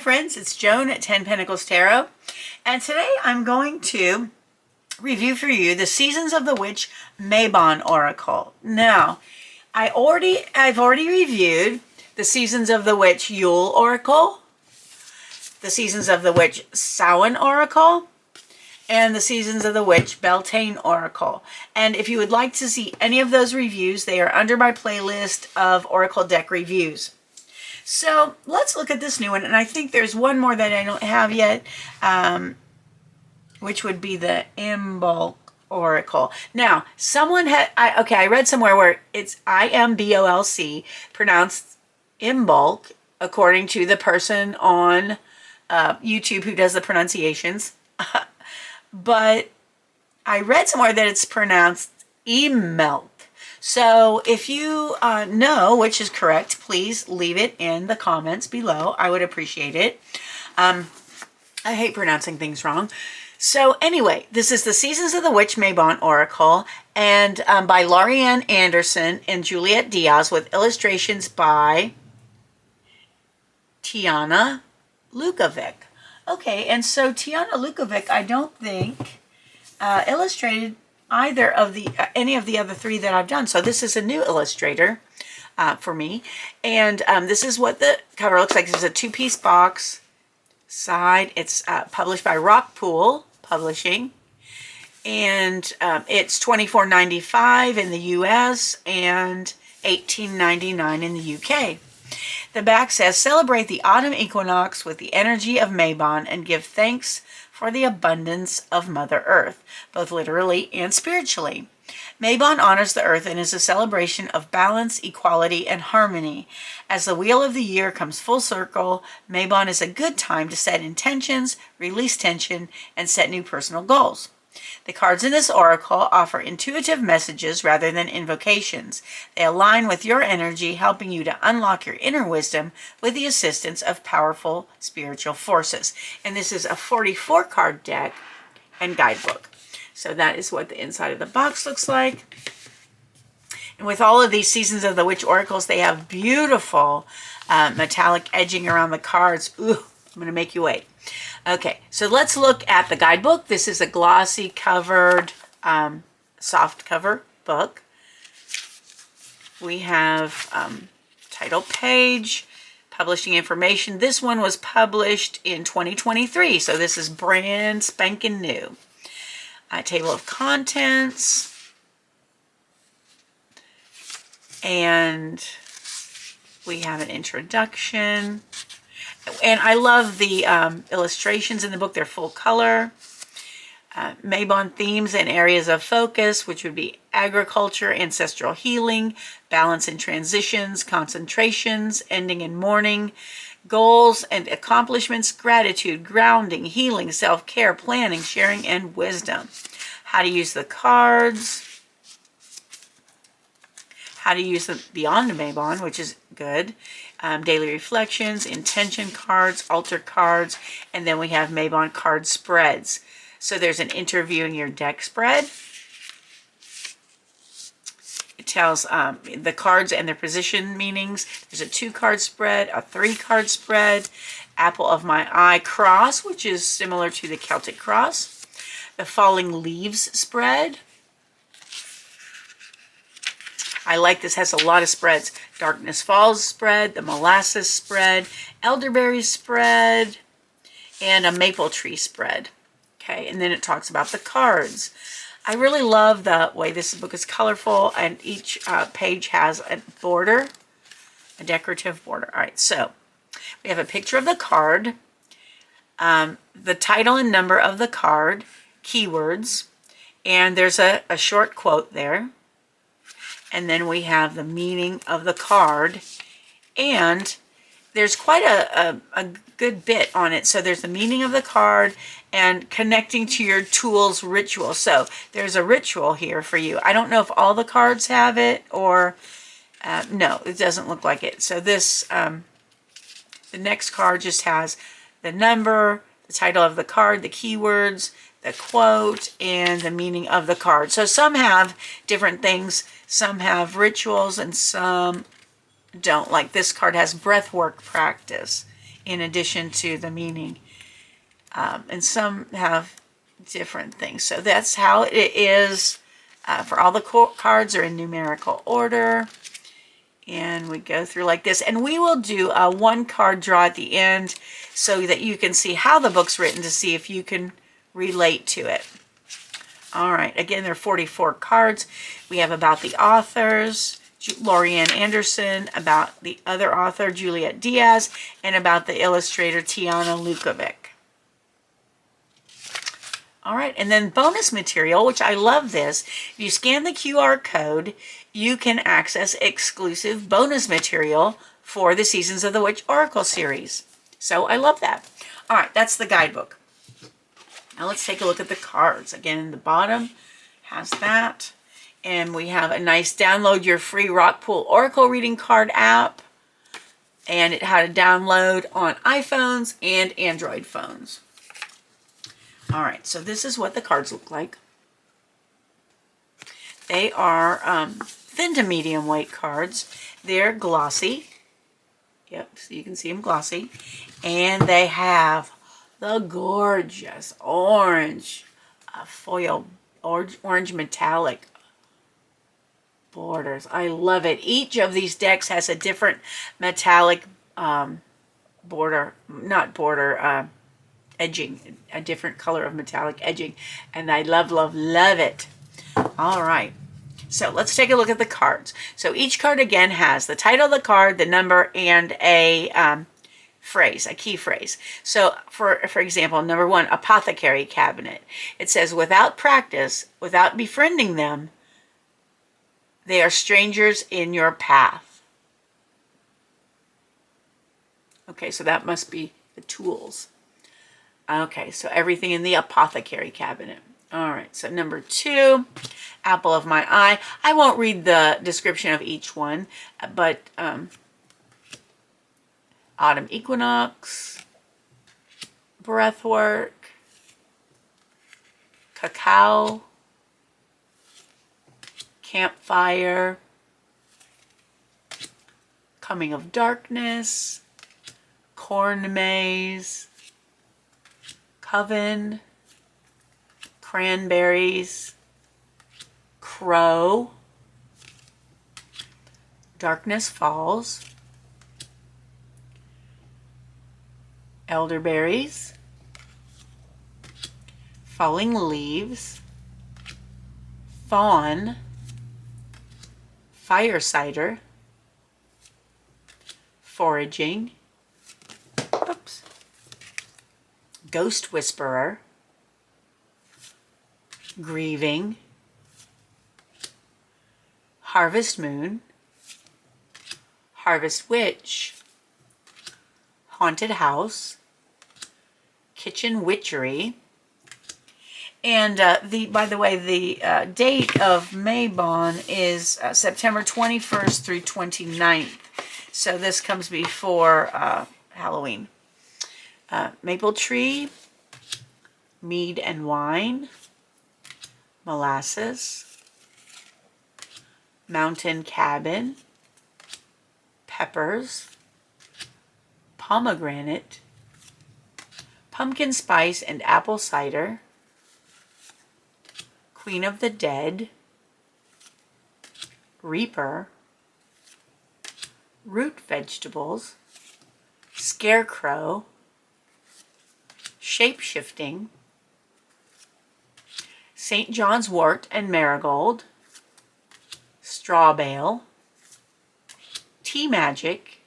friends, it's Joan at 10 Pentacles Tarot, and today I'm going to review for you the Seasons of the Witch MABON Oracle. Now, I've already reviewed the Seasons of the Witch Yule Oracle, the Seasons of the Witch Samhain Oracle, and the Seasons of the Witch Beltane Oracle. And if you would like to see any of those reviews, they are under my playlist of Oracle deck reviews. So let's look at this new one, and I think there's one more that I don't have yet, which would be the Imbolc Oracle. Now, someone had, I read somewhere where it's I-M-B-O-L-C, pronounced Imbolc, according to the person on YouTube who does the pronunciations. But I read somewhere that it's pronounced Emelk. So if you know which is correct, please leave it in the comments below. I would appreciate it. I hate pronouncing things wrong. So anyway, this is the Seasons of the Witch MABON Oracle, and by Lorriane Anderson and Juliet Diaz, with illustrations by Tijana Lukovic. Okay, and so Tijana Lukovic, I don't think illustrated either of the any of the other three that I've done. So this is a new illustrator for me, and this is what the cover looks like. This is a two-piece box side. It's published by Rockpool Publishing, and it's $24.95 in the US and $18.99 in the UK. The back says, celebrate the autumn equinox with the energy of MABON and give thanks for the abundance of Mother Earth, both literally and spiritually. MABON honors the earth and is a celebration of balance, equality, and harmony. As the wheel of the year comes full circle, MABON is a good time to set intentions, release tension, and set new personal goals. The cards in this oracle offer intuitive messages rather than invocations. They align with your energy, helping you to unlock your inner wisdom with the assistance of powerful spiritual forces. And this is a 44-card deck and guidebook. So that is what the inside of the box looks like. And with all of these Seasons of the Witch oracles, they have beautiful metallic edging around the cards. Ooh, I'm going to make you wait. Okay, so let's look at the guidebook. This is a glossy covered, soft cover book. We have title page, publishing information. This one was published in 2023, so this is brand spanking new. Table of contents. And we have an introduction. And I love the illustrations in the book. They're full color. MABON themes and areas of focus, which would be agriculture, ancestral healing, balance and transitions, concentrations, ending and mourning, goals and accomplishments, gratitude, grounding, healing, self-care, planning, sharing, and wisdom. How to use the cards. How to use them beyond MABON, which is good. Daily reflections, intention cards, altar cards, and then we have MABON card spreads. So there's an interviewing your deck spread. It tells the cards and their position meanings. There's a 2-card spread, a 3-card spread, apple of my eye cross, which is similar to the Celtic cross. The falling leaves spread. I like this, has a lot of spreads. Darkness Falls spread, the molasses spread, elderberry spread, and a maple tree spread. Okay, and then it talks about the cards. I really love the way this book is colorful, and each page has a border, a decorative border. All right, so we have a picture of the card, the title and number of the card, keywords, and there's a short quote there. And then we have the meaning of the card, and there's quite a good bit on it. So there's the meaning of the card and connecting to your tool's ritual. So there's a ritual here for you. I don't know if all the cards have it, or no, it doesn't look like it. So this, the next card just has the number, the title of the card, the keywords, the quote, and the meaning of the card. So some have different things. Some have rituals and some don't. Like this card has breathwork practice in addition to the meaning. And some have different things. So that's how it is for all the cards are in numerical order. And we go through like this. And we will do a one card draw at the end so that you can see how the book's written to see if you can relate to it. All right, again, there are 44 cards. We have about the authors, Lorriane Anderson, about the other author, Juliet Diaz, and about the illustrator, Tijana Lukovic. All right, and then bonus material, which I love this. If you scan the QR code, you can access exclusive bonus material for the Seasons of the Witch Oracle series. So I love that. All right, that's the guidebook. Now let's take a look at the cards. Again, the bottom has that. And we have a nice download your free Rockpool Oracle reading card app. And it had a download on iPhones and Android phones. All right, so this is what the cards look like. They are thin to medium weight cards. They're glossy. Yep, so you can see them glossy. And they have the gorgeous orange foil, orange metallic borders. I love it. Each of these decks has a different metallic edging, a different color of metallic edging, and I love, love, love it. All right, so let's take a look at the cards. So each card again has the title of the card, the number, and a phrase, a key phrase. So for example, number 1, Apothecary Cabinet. It says, without practice, without befriending them, they are strangers in your path. Okay, so that must be the tools. Okay, so everything in the Apothecary Cabinet. All right, so number 2, Apple of My Eye. I won't read the description of each one, but Autumn Equinox, Breathwork, Cacao, Campfire, Coming of Darkness, Corn Maze, Coven, Cranberries, Crow, Darkness Falls, Elderberries, Falling Leaves, Fawn, Fire Cider, Foraging, oops, Ghost Whisperer, Grieving, Harvest Moon, Harvest Witch, Haunted House, Kitchen Witchery, and by the way, the date of MABON is September 21st through 29th. So this comes before Halloween. Maple Tree, Mead and Wine, Molasses, Mountain Cabin, Peppers, Pomegranate, Pumpkin Spice and Apple Cider, Queen of the Dead, Reaper, Root Vegetables, Scarecrow, Shape-Shifting, St. John's Wort and Marigold, Straw Bale, Tea Magic,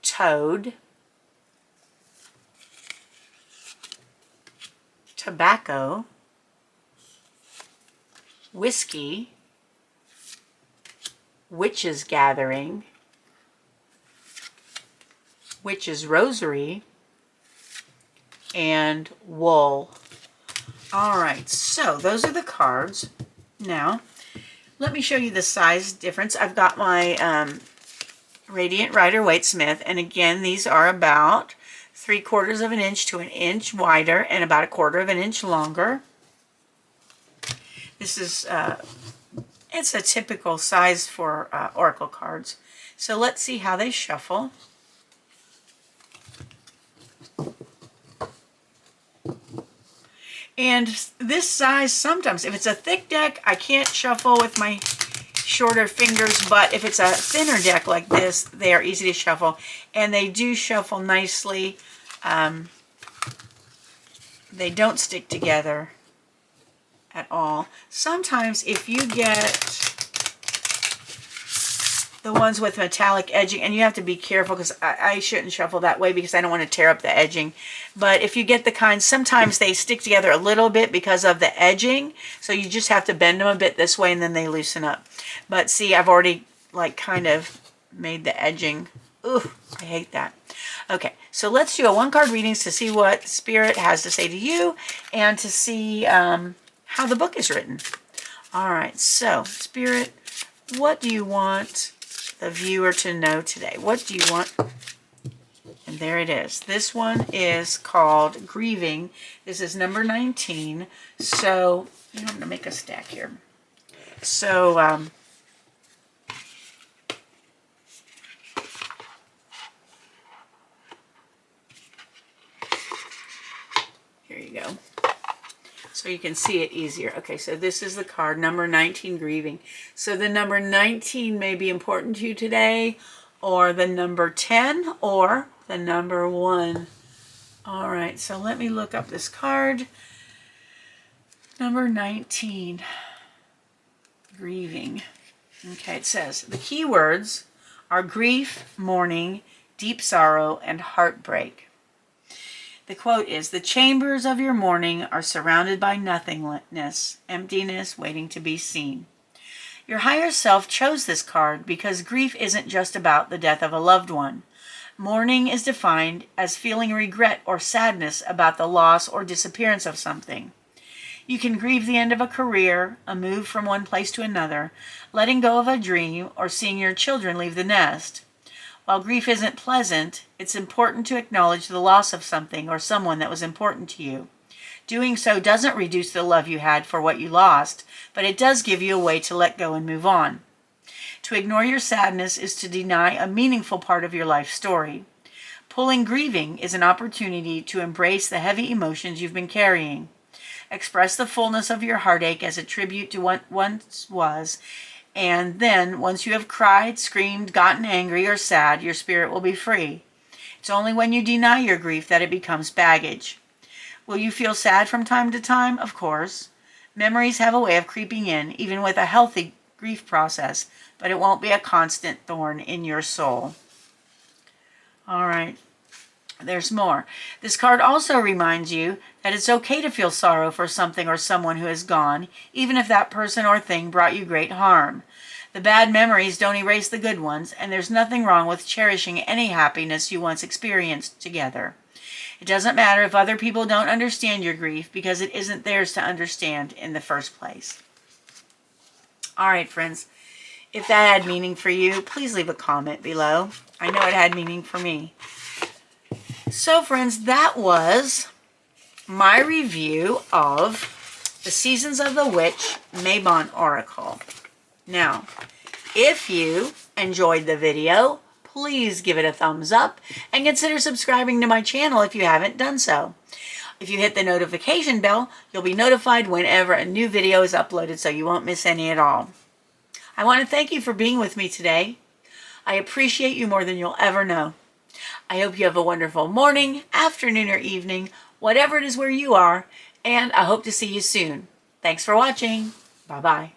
Toad, Tobacco, Whiskey, Witch's Gathering, Witch's Rosary, and Wool. All right, so those are the cards. Now, let me show you the size difference. I've got my Radiant Rider-Waite-Smith, and again, these are about 3/4 of an inch to an inch wider and about 1/4 of an inch longer. This is, it's a typical size for Oracle cards. So let's see how they shuffle. And this size, sometimes, if it's a thick deck, I can't shuffle with my shorter fingers, but if it's a thinner deck like this, they are easy to shuffle, and they do shuffle nicely. They don't stick together at all. Sometimes if you get the ones with metallic edging, and you have to be careful because I shouldn't shuffle that way because I don't want to tear up the edging. But if you get the kind, sometimes they stick together a little bit because of the edging. So you just have to bend them a bit this way and then they loosen up. But see, I've already like kind of made the edging. Ooh, I hate that. Okay, so let's do a one-card readings to see what Spirit has to say to you and to see how the book is written. All right, so Spirit, what do you want the viewer to know today? What do you want? And there it is. This one is called Grieving. This is number 19. So, I'm going to make a stack here. So, here you go. So you can see it easier. Okay, so this is the card, number 19, Grieving. So the number 19 may be important to you today, or the number 10, or the number 1. All right, so let me look up this card. Number 19, Grieving. Okay, it says, the key words are grief, mourning, deep sorrow, and heartbreak. The quote is, the chambers of your mourning are surrounded by nothingness, emptiness waiting to be seen. Your higher self chose this card because grief isn't just about the death of a loved one. Mourning is defined as feeling regret or sadness about the loss or disappearance of something. You can grieve the end of a career, a move from one place to another, letting go of a dream, or seeing your children leave the nest. While grief isn't pleasant, it's important to acknowledge the loss of something or someone that was important to you. Doing so doesn't reduce the love you had for what you lost, but it does give you a way to let go and move on. To ignore your sadness is to deny a meaningful part of your life story. Pulling grieving is an opportunity to embrace the heavy emotions you've been carrying. Express the fullness of your heartache as a tribute to what once was, and then, once you have cried, screamed, gotten angry, or sad, your spirit will be free. It's only when you deny your grief that it becomes baggage. Will you feel sad from time to time? Of course. Memories have a way of creeping in, even with a healthy grief process, but it won't be a constant thorn in your soul. All right. There's more. This card also reminds you that it's okay to feel sorrow for something or someone who is gone, even if that person or thing brought you great harm. The bad memories don't erase the good ones, and there's nothing wrong with cherishing any happiness you once experienced together. It doesn't matter if other people don't understand your grief, because it isn't theirs to understand in the first place. All right, friends. If that had meaning for you, please leave a comment below. I know it had meaning for me. So, friends, that was my review of the Seasons of the Witch MABON Oracle. Now, if you enjoyed the video, please give it a thumbs up and consider subscribing to my channel if you haven't done so. If you hit the notification bell, you'll be notified whenever a new video is uploaded, so you won't miss any at all. I want to thank you for being with me today. I appreciate you more than you'll ever know. I hope you have a wonderful morning, afternoon, or evening, whatever it is where you are, and I hope to see you soon. Thanks for watching. Bye-bye.